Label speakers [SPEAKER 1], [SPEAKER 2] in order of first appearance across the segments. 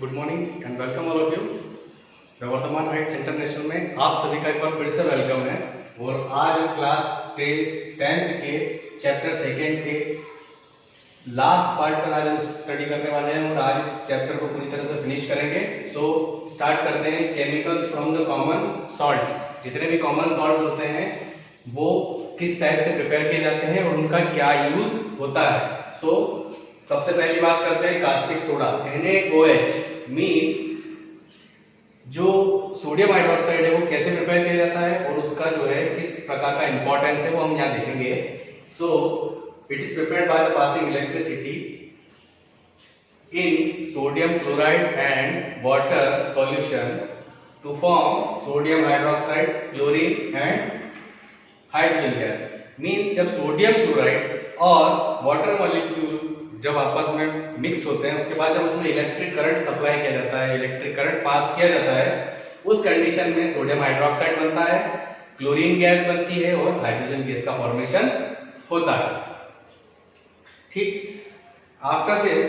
[SPEAKER 1] Good morning and welcome all of you. वर्तमान Heights international में आप सभी का एक बार फिर से वेलकम है। और आज हम क्लास 10th के चैप्टर सेकेंड के लास्ट पार्ट पर आज हम स्टडी करने वाले हैं और आज इस चैप्टर को पूरी तरह से फिनिश करेंगे। सो स्टार्ट करते हैं। Chemicals from the common salts. जितने भी कॉमन सॉल्ट्स होते हैं वो किस टाइप से प्रिपेयर किए जाते हैं और उनका क्या यूज होता है। सो सबसे पहली बात करते हैं कास्टिक सोडा। NaOH मींस जो सोडियम हाइड्रोक्साइड है वो कैसे प्रिपेयर किया जाता है और उसका जो है किस प्रकार का इंपॉर्टेंस है वो हम यहाँ देखेंगे। So it is prepared by the passing electricity in sodium chloride and water solution to form sodium hydroxide, chlorine and hydrogen gas. Means जब सोडियम क्लोराइड और वाटर मॉलिक्यूल जब आपस में मिक्स होते हैं उसके बाद जब उसमें इलेक्ट्रिक करंट सप्लाई किया जाता है, इलेक्ट्रिक करंट पास किया जाता है, उस कंडीशन में सोडियम हाइड्रोक्साइड बनता है, क्लोरीन गैस बनती है और हाइड्रोजन गैस का फॉर्मेशन होता है। ठीक, आफ्टर दिस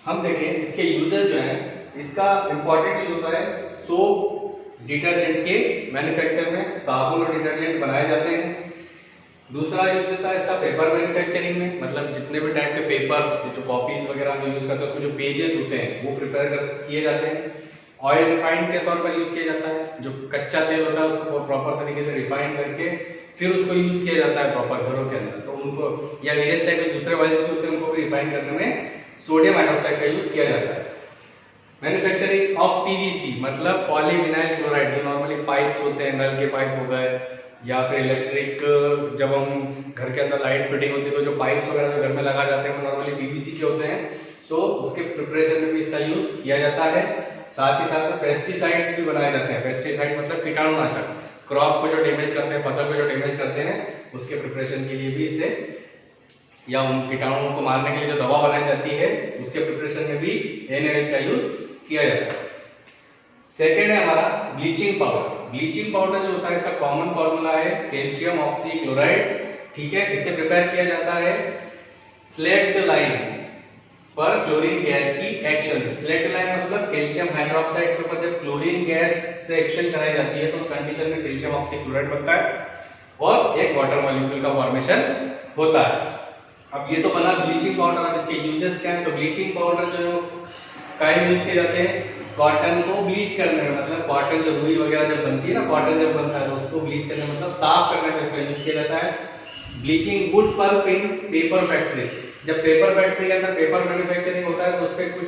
[SPEAKER 1] हम देखें इसके यूजेस जो हैं। इसका इंपॉर्टेंट यूज होता है सोप डिटर्जेंट के मैन्युफैक्चर में, साबुन और डिटर्जेंट बनाए जाते हैं। दूसरा यूज होता है इसका पेपर मैन्युफैक्चरिंग में, मतलब जितने भी टाइप के पेपर जो कॉपीज वगैरह हम यूज करते हैं उसमें जो पेजेस होते हैं वो प्रिपेयर किए जाते हैं। ऑयल रिफाइंड के तौर पर यूज किया जाता है, जो कच्चा तेल होता है उसको प्रॉपर तरीके से रिफाइन करके फिर उसको यूज किया जाता है प्रॉपर घरों के अंदर। तो उनको या वेरियस टाइप के दूसरे ऑयल्स भी होते हैं उनको भी रिफाइन करने में सोडियम हाइड्रोक्साइड का यूज किया जाता है। मैन्युफैक्चरिंग ऑफ PVC मतलब पॉलीविनाइल क्लोराइड, जो नॉर्मली पाइप्स होते हैं, नल के पाइप हो गए या फिर इलेक्ट्रिक जब हम घर के अंदर लाइट फिटिंग होती है तो जो पाइप्स वगैरह जो घर में लगा जाते हैं वो नॉर्मली PVC के होते हैं। सो उसके प्रिपरेशन में भी इसका यूज किया जाता है। साथ ही साथ पेस्टिसाइड्स भी बनाए जाते हैं। पेस्टिसाइड मतलब कीटाणुनाशक, क्रॉप को जो डैमेज करते हैं, फसल को जो डैमेज करते हैं उसके प्रिपरेशन के लिए भी इसे, या उन कीटाणुओं को मारने के लिए जो दवा बनाई जाती है उसके प्रिपरेशन में भी NaOH का यूज किया जाता है। सेकेंड है हमारा ब्लीचिंग पाउडर। ब्लीचिंग पाउडर जो होता है इसका कॉमन फॉर्मूला है कैल्शियम ऑक्सीक्लोराइड। ठीक है, इससे प्रिपेयर किया जाता है स्लेक्ड लाइन पर क्लोरीन गैस की एक्शन। स्लेक्ड लाइन मतलब कैल्शियम हाइड्रोक्साइड के ऊपर जब क्लोरीन गैस से एक्शन कराई जाती है तो उस कंडीशन में कैल्शियम ऑक्सीक्लोराइड बनता है और एक वाटर मॉलिक्यूल का फॉर्मेशन होता है। अब ये तो बना ब्लीचिंग पाउडर। अब इसके यूजेस क्या है? तो ब्लीचिंग पाउडर जो काहे यूज किए जाते हैं? कॉटन को ब्लीच करने में, मतलब कॉटन जो रुई वगैरह जब बनती है ना, कॉटन जब बनता है तो उसको ब्लीच करने मतलब साफ करने में इसका यूज किया जाता है। ब्लीचिंग वुड पल्प इन पेपर फैक्ट्रीज। जब पेपर फैक्ट्री के अंदर पेपर मैन्युफैक्चरिंग होता है तो उस पे कुछ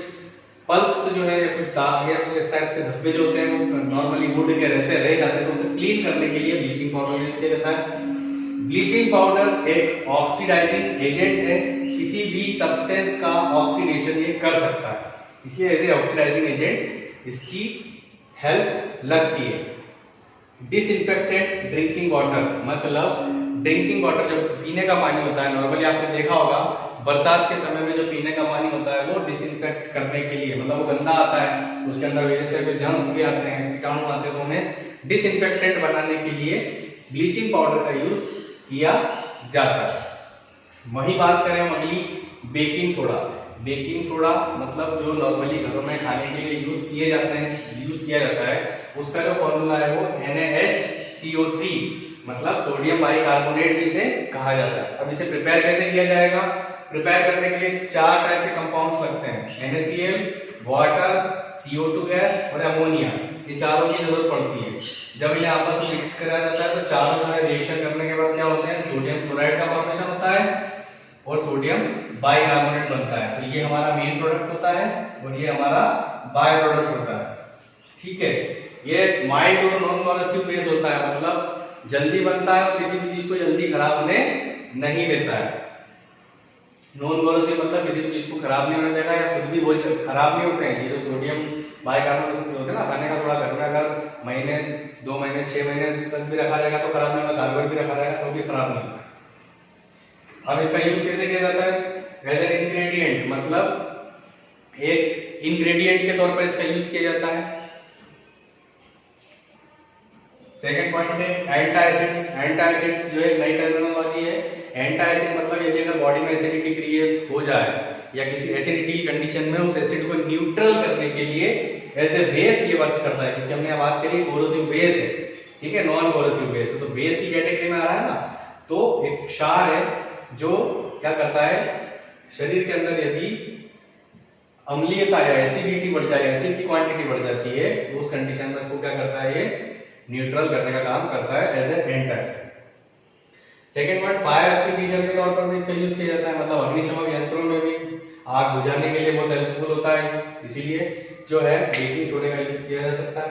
[SPEAKER 1] पल्प्स जो है, कुछ दाग या कुछ इस टाइप से धब्बे जो होते हैं वो नॉर्मली वुड के रह जाते हैं, तो उसे क्लीन करने के लिए ब्लीचिंग पाउडर यूज किया जाता है। ब्लीचिंग पाउडर एक ऑक्सीडाइजिंग एजेंट है, किसी भी सब्सटेंस का ऑक्सीडेशन ये कर सकता है, इसलिए एज ए ऑक्सीडाइजिंग एजेंट इसकी हेल्प लगती है। डिसइंफेक्टेंट ड्रिंकिंग वाटर मतलब ड्रिंकिंग वाटर जो पीने का पानी होता है, नॉर्मली आपने देखा होगा बरसात के समय में जो पीने का पानी होता है वो डिसइंफेक्ट करने के लिए, मतलब वो गंदा आता है, उसके अंदर वेरियस टाइप के जर्म्स भी आते हैं, कीटाणु आते हैं, तो उन्हें डिसइंफेक्टेंट बनाने के लिए ब्लीचिंग पाउडर का यूज किया जाता है। वही बात करें हम अगली बेकिंग सोडा। बेकिंग सोडा मतलब जो नॉर्मली घरों में खाने के लिए यूज किया जाता है, उसका जो फॉर्मूला है वो NaHCO3 मतलब सोडियम बाइकार्बोनेट भी इसे कहा जाता है। अब इसे प्रिपेयर कैसे किया जाएगा? प्रिपेयर करने के लिए 4 टाइप के कंपाउंड्स लगते हैं, NaCl, वाटर, CO2 गैस और अमोनिया। ये चारों की जरूरत पड़ती है। जब इन्हें आपस में मिक्स करा जाता है तो चारों में रिएक्शन करने के बाद क्या होता है? सोडियम क्लोराइड का फॉर्मेशन होता है और सोडियम बाइकार्बोनेट बनता है। तो ये हमारा मेन प्रोडक्ट होता है और ये हमारा बाय प्रोडक्ट होता है। ठीक है, ये माइल्ड और नॉन कॉरोसिव बेस होता है, मतलब जल्दी बनता है और किसी भी चीज को जल्दी खराब होने नहीं देता है। नॉन कॉरोसिव मतलब किसी भी चीज को खराब नहीं होने देगा या खुद भी बहुत खराब नहीं होते हैं। ये जो सोडियम बाइकार्बोनेट जो होते हैं ना, खाने का सोडा घर में अगर महीने 2 महीने 6 महीने तक भी रखा रहेगा तो खराब नहीं होगा, साल भर भी रखा रहेगा तो भी खराब नहीं होता। अब इसका यूज कैसे किया जाता है? एज एन इंग्रेडिएंट, मतलब एक इंग्रेडिएंट के तौर पर इसका यूज किया जाता है। सेकंड पॉइंट है एंटासिड्स। एंटासिड्स जो एक नई टर्मिनोलॉजी है। एंटासिड मतलब यदि अगर बॉडी में एसिडिटी क्रिएट हो जाए या किसी एसिडिटी की कंडीशन में उस एसिड को न्यूट्रल करने के लिए एज ए बेस ये वर्क करता है, क्योंकि हमने बात करी कोरोसिव बेस है, ठीक है, नॉन कोरोसिव बेस है, तो बेस की कैटेगरी में आ रहा है ना। तो एक क्षार है जो क्या करता है, शरीर के अंदर यदि अम्लीयता या एसिडिटी बढ़ जाए, एसिड की क्वांटिटी बढ़ जाती है, तो उस कंडीशन में इसको क्या करता है, ये न्यूट्रल करने का काम करता है as a antacid. Second point, fire extinguisher के तौर पर भी इसका यूज किया जाता है, मतलब अग्निशमन यंत्रों में भी आग बुझाने के लिए बहुत हेल्पफुल होता है, इसीलिए जो है बेकिंग सोडा का यूज किया जा सकता है।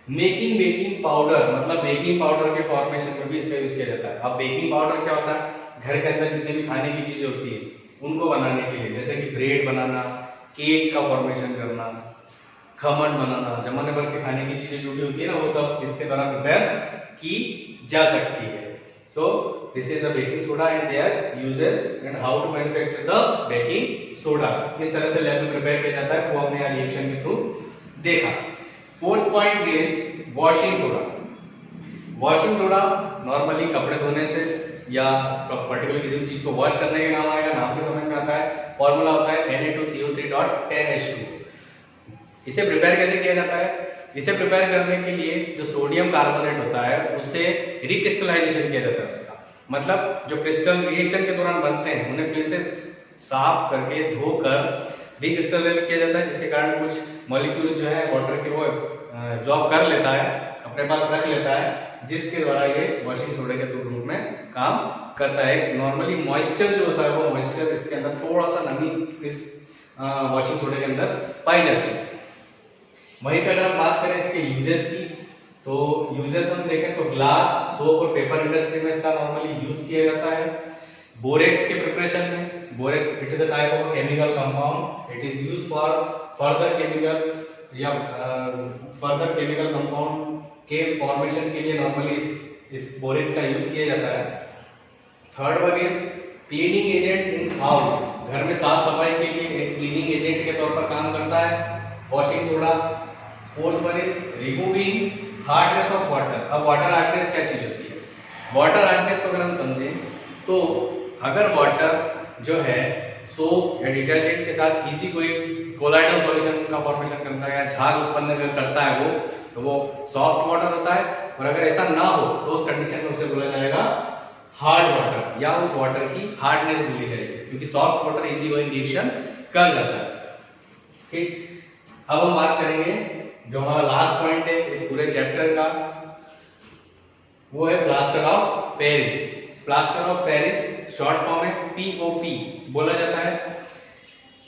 [SPEAKER 1] मेकिंग बेकिंग पाउडर, मतलब बेकिंग पाउडर के फॉर्मेशन में भी इसका यूज किया जाता है। अब बेकिंग पाउडर क्या होता है, घर के अंदर जितने भी खाने की चीजें होती है उनको बनाने के लिए, जैसे कि ब्रेड बनाना, केक का फॉर्मेशन करना, खमन बनाना, जमाने भर के खाने की चीजें जो भी होती है ना, वो सब इसके द्वारा प्रिपेयर की जा सकती है। So this is the baking soda and their uses and how to manufacture the baking soda, किस तरह से लैब में प्रिपेयर किया जाता है वो हमने यहाँ रिएक्शन के थ्रू देखा। Fourth point is washing soda. Washing soda normally कपड़े धोने से या पर्टिकुलर किसी भी चीज को वॉश करने के नाम आएगा, नाम से समझ में आता है। फॉर्मूला होता है Na2CO3.10H2। इसे प्रिपेयर कैसे किया जाता है, इसे प्रिपेयर करने के लिए जो सोडियम कार्बोनेट होता है उसे रिक्रिस्टलाइजेशन किया जाता है उसका, मतलब जो क्रिस्टल रिएक्शन के दौरान बनते हैं उन्हें फिर से साफ करके धोकर रिक्रिस्टलाइज किया जाता है, जिसके कारण कुछ मॉलिक्यूल जो है वाटर के वो एब्जॉर्ब कर लेता है, अपने पास रख लेता है, जिसके द्वारा ये वॉशिंग सोडा के रूप में काम करता है। नॉर्मली मॉइस्चर जो होता है वो मॉइस्चर इसके अंदर थोड़ा सा नमी इस वॉशिंग सोडा के अंदर पाई जाती है। वहीं पर अगर हम बात करें इसके यूजेस की, तो यूजेस हम देखें तो ग्लास, सोप और पेपर इंडस्ट्री में इसका नॉर्मली यूज किया जाता है। बोरेक्स के प्रिपरेशन में, borax it is a type of chemical compound, it is used for further chemical या फर्दर केमिकल कंपाउंड के फॉर्मेशन के लिए नॉर्मली इस बोरेक्स का यूज किया जाता है। Third one is cleaning agent in house, घर में साफ सफाई के लिए एक क्लीनिंग एजेंट के तौर पर काम करता है washing soda. Fourth one is removing hardness of water. अब वाटर हार्डनेस क्या चीज होती है, वाटर हार्डनेस को अगर हम समझें तो अगर वाटर जो है सोप या डिटर्जेंट के साथ इजी कोई कोलाइडल सॉल्यूशन का फॉर्मेशन करता है या झाग उत्पन्न करता है वो, तो वो सॉफ्ट वाटर होता है। और अगर ऐसा ना हो तो उस कंडीशन में उसे बोला जाएगा हार्ड वाटर, या उस वाटर की हार्डनेस बोली जाएगी, क्योंकि soft water easy going reaction कर जाता है। ठीक, अब हम बात करेंगे जो हमारा लास्ट पॉइंट है इस पूरे चैप्टर का, वो है plaster of Paris. Plaster of Paris short form है POP बोला जाता है।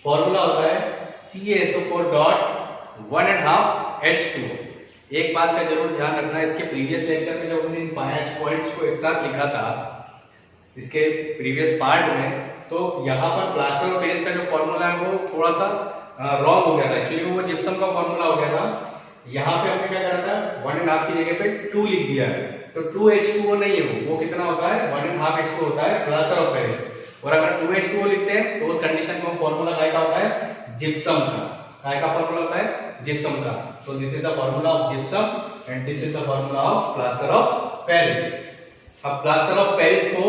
[SPEAKER 1] फॉर्मूला होता है CaSO4.1.5H2O। एक बात का जरूर ध्यान रखना, इसके प्रीवियस लेक्चर में जब हमने इन 5 पॉइंट्स को एक साथ लिखा था इसके प्रीवियस पार्ट में, तो यहाँ पर प्लास्टर ऑफ पेरिस का जो फॉर्मूला है वो थोड़ा सा रॉन्ग हो गया था। एक्चुअली वो जिप्सम का फॉर्मूला हो गया था, यहाँ पे हमने क्या करा था 1.5 की जगह पे 2 लिख दिया है, तो 2H2O नहीं है, वो कितना होता है 1.5H2 होता है प्लास्टर ऑफ पेरिस। और अगर 2H2O लिखते हैं तो उस कंडीशन में फॉर्मूला काय का होता है, जिप्सम का। काय का फॉर्मूला होता है, जिप्सम का। सो this is the formula of gypsum and this is the formula of plaster of Paris. अब प्लास्टर ऑफ पेरिस को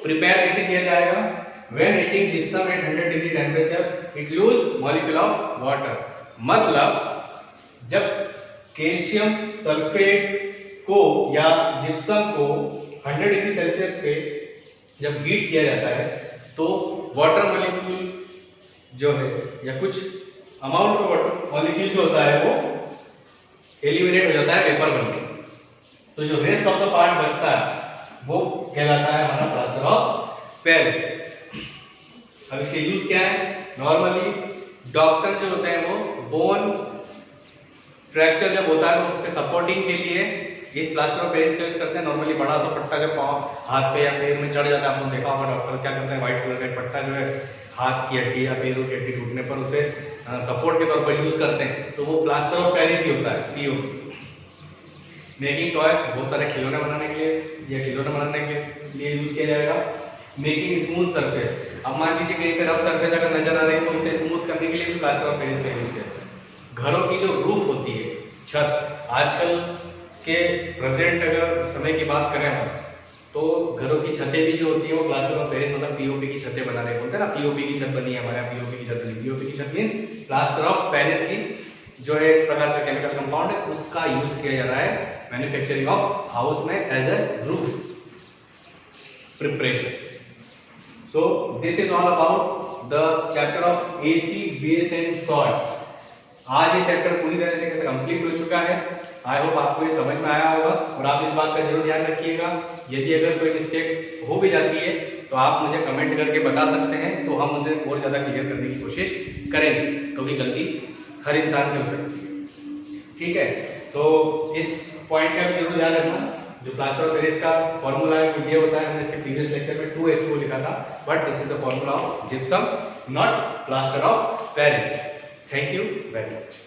[SPEAKER 1] प्रिपेयर कैसे किया जाएगा, when heating gypsum at 100 degree temperature it lose molecule of water। मतलब जब calcium sulphate को या gypsum को 100 डिग्री सेल्सियस पे जब हीट किया जाता है तो वाटर मॉलिक्यूल जो है या कुछ अमाउंट ऑफ वाटर मॉलिक्यूल जो होता है वो एलिमिनेट हो जाता है वेपर बनके, तो जो रेस्ट ऑफ द पार्ट बचता है वो कहलाता है हमारा प्लास्टर ऑफ पेरिस। अब इसके यूज क्या है, नॉर्मली डॉक्टर जो होते हैं वो बोन फ्रैक्चर जब होता है तो उसके सपोर्टिंग के लिए इस प्लास्टर ऑफ पेरिस का यूज करते हैं। नॉर्मली बड़ा सा पट्टा जब पाँव हाथ पे या पैर में चढ़ जाता है, आपने देखा होगा डॉक्टर क्या करते हैं, व्हाइट कलर का पट्टा जो है हाथ की हड्डी या पैरों की हड्डी टूटने पर उसे सपोर्ट के तौर पर यूज करते हैं, तो वो प्लास्टर ऑफ पेरिस ही होता है PO। मेकिंग टॉयज, बहुत सारे खिलौने बनाने के लिए या खिलौने बनाने के लिए यूज किया जाएगा। मेकिंग स्मूथ सरफेस, अब मान लीजिए कहीं पे रफ सरफेस अगर नजर आ रही है तो उसे स्मूथ करने के लिए भी प्लास्टर ऑफ पेरिस का यूज करते हैं। घरों की जो रूफ होती है, छत, आजकल के प्रेजेंट अगर समय की बात करें हम तो घरों की छतें भी जो होती है वो प्लास्टर ऑफ पेरिस मतलब पीओपी की छतें बना रहे बोलते हैं ना, पीओपी की छत बनी है हमारे यहाँ, पीओपी की छत बनी। पीओपी की छत मीन्स प्लास्टर ऑफ पेरिस की जो एक प्रकार का केमिकल कंपाउंड है उसका यूज किया जा रहा है मैन्युफैक्चरिंग ऑफ हाउस में as a roof preparation. So this is all about the chapter of acid base and salts. आज ये चैप्टर पूरी तरह से कैसे कंप्लीट हो चुका है। आई होप आपको ये समझ में आया होगा और आप इस बात का जरूर ध्यान रखिएगा, यदि अगर कोई मिस्टेक हो भी जाती है तो आप मुझे कमेंट करके बता सकते हैं, तो हम उसे और ज़्यादा क्लियर करने की कोशिश करेंगे, क्योंकि गलती हर इंसान से हो सकती है। ठीक है, सो इस पॉइंट का भी जरूर ध्यान रखना। जो प्लास्टर ऑफ पेरिस का फॉर्मूला है वो ये होता है, हमने इसके प्रीवियस लेक्चर में 2H2O लिखा था, but this is the formula of gypsum, not plaster of Paris. Thank you very much.